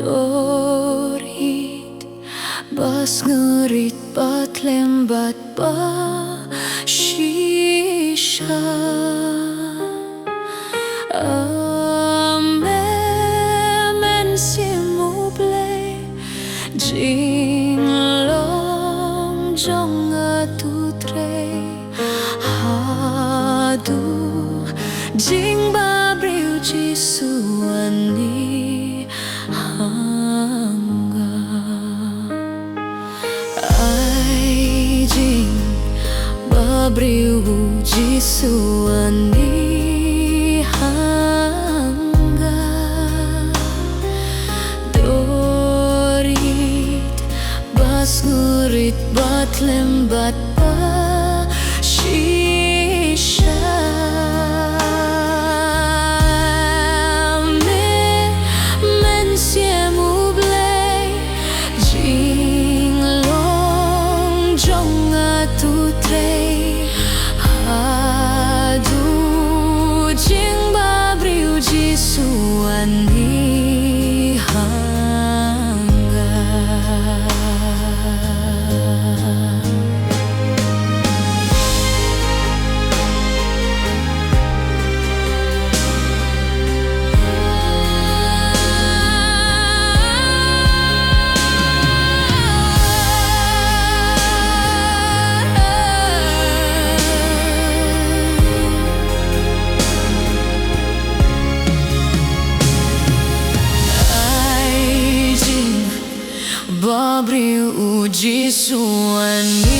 Dorit bas ngerit bat lembat ba shisha men simu ble jing long jong atutre hadu Jingbhabriew Jisu ani hanga ai Jingbhabriew Jisu ani hanga dorit bas ngurit bat lembat pa shisha Jingbhabriew Jisu ani hanga Jingbhabriew Jisu ani